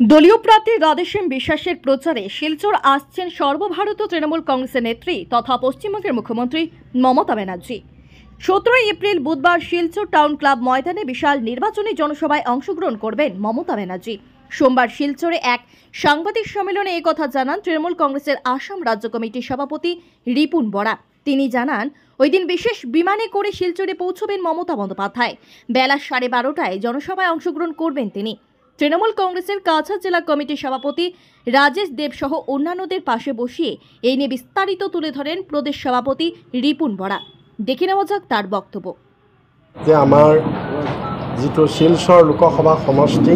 দলীয় প্রার্থী রাধেশ্যাম বিশ্বাসের প্রচারে শিলচর আসছেন সর্বভারতীয় তৃণমূল কংগ্রেসের নেত্রী তথা পশ্চিমবঙ্গের মুখ্যমন্ত্রী মমতা ব্যানার্জি। 17 এপ্রিল বুধবার শিলচর টাউন ক্লাব ময়দানে বিশাল নির্বাচনী জনসভায় অংশগ্রহণ করবেন মমতা ব্যানার্জি। সোমবার শিলচরে এক সাংবাদিক সম্মেলনে এই কথা জানান তৃণমূল কংগ্রেসের আসাম রাজ্য কমিটির সভাপতি রিপুন বরা। তিনি জানান, ওই দিন বিশেষ বিমানে করে শিলচরে পৌঁছবেন মমতা বন্দ্যোপাধ্যায়। বেলা 12:30টায় জনসভায় অংশগ্রহণ করবেন তিনি। তৃণমূল কংগ্রেসের কাছাড় জেলা কমিটির সভাপতি রাজেশ দেব সহ অন্যান্যদের পাশে বসিয়ে এই নিয়ে বিস্তারিত তুলে ধরেন প্রদেশ সভাপতি রিপুন বরা। দেখে নেওয়া যাক তার বক্তব্য। যে আমার যেটো শিলচৰ লোকসভা সমষ্টি,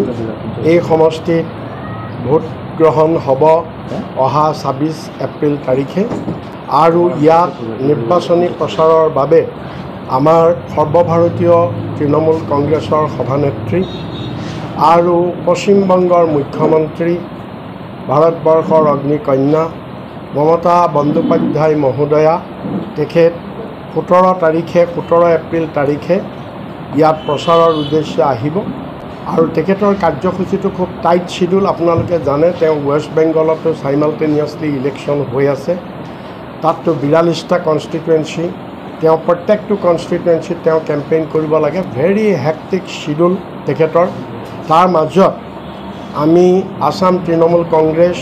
এই সমষ্টিত ভোট গ্ৰহণ হ'ব অহা 26 এপ্ৰিল তাৰিখে আৰু ইয়াত নিৰ্বাচনী প্ৰচাৰৰ বাবে আমাৰ সৰ্বভাৰতীয় তৃণমূল কংগ্ৰেছৰ সভানেত্ৰী আৰু পশ্চিমবংগৰ মুখ্যমন্ত্ৰী ভাৰতবৰ্ষৰ অগ্নিকন্যা মমতা বন্দ্যোপাধ্যায় মহোদয়া তেখেত 17 এপ্ৰিল তাৰিখে ইয়াত প্ৰচাৰৰ উদ্দেশ্যে আহিব আৰু তেখেতৰ কাৰ্যসূচীটো খুব টাইট শিডিউল। আপোনালোকে জানে তেওঁ ৱেষ্ট বেংগলতো চাইমালটেনিয়াছলি ইলেকশ্যন হৈ আছে, তাততো 42টা কনষ্টিটুৱেঞ্চি, তেওঁ প্ৰত্যেকটো কনষ্টিটুৱেঞ্চিত তেওঁ কেম্পেইন কৰিব লাগে। ভেৰি হেক্টিক শিডিউল তেখেতৰ। তাৰ মাজত আমি আসাম তৃণমূল কংগ্ৰেছ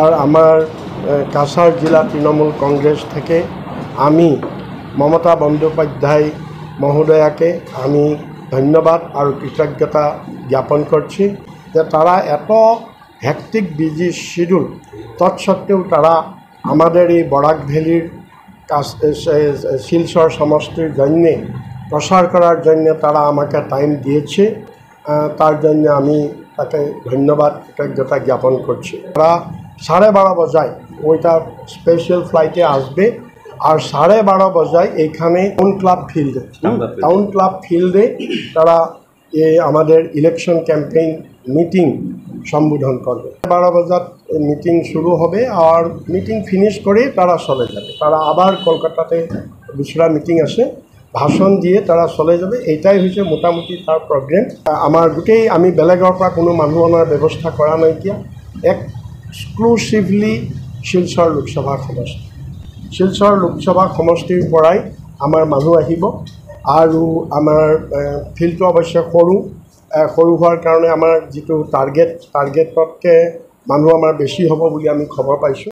আর আমার কাছাড় জেলা তৃণমূল কংগ্রেস থেকে আমি মমতা বন্দ্যোপাধ্যায় মহোদয়াকে আমি ধন্যবাদ আর কৃতজ্ঞতা জ্ঞাপন করছি যে তারা এত হেক্টিক বিজি শিডিউল তৎসত্ত্বেও তারা আমাদের এই বরাক ভ্যালির শিলচর সমষ্টির জন্য প্রচার করার জন্য তারা আমাকে টাইম দিয়েছে। তার জন্য আমি তাকে ধন্যবাদ কৃতজ্ঞতা জ্ঞাপন করছি। তারা 12:30 বজায় ওইটা স্পেশাল ফ্লাইটে আসবে আর 12:30 বজায় এইখানে টাউন ক্লাব ফিল্ডে তারা আমাদের ইলেকশন ক্যাম্পেইন মিটিং সম্বোধন করবে। 12 বজাত মিটিং শুরু হবে আর মিটিং ফিনিশ করে তারা চলে যাবে। তারা আবার কলকাতাতে দুসরা মিটিং আছে, ভাষণ দিয়ে তারা চলে যাবে। এইটাই হচ্ছে মোটামুটি তার প্রগ্রেম। আমার গোটেই আমি বেলেগৰ পৰা কোনো মানুহ অনাৰ ব্যৱস্থা কৰা নাইকিয়া, এক্সক্লুসিভলি শিলচৰ লোকসভা সমষ্টি। শিলচৰ লোকসভা সমষ্টিৰ পৰাই আমাৰ মানুহ আহিব আৰু আমাৰ ফিল্ডটো অৱশ্যে সৰু হোৱাৰ কাৰণে আমাৰ যিটো টাৰ্গেটতকৈ মানুহ আমাৰ বেছি হ'ব বুলি আমি খবৰ পাইছোঁ।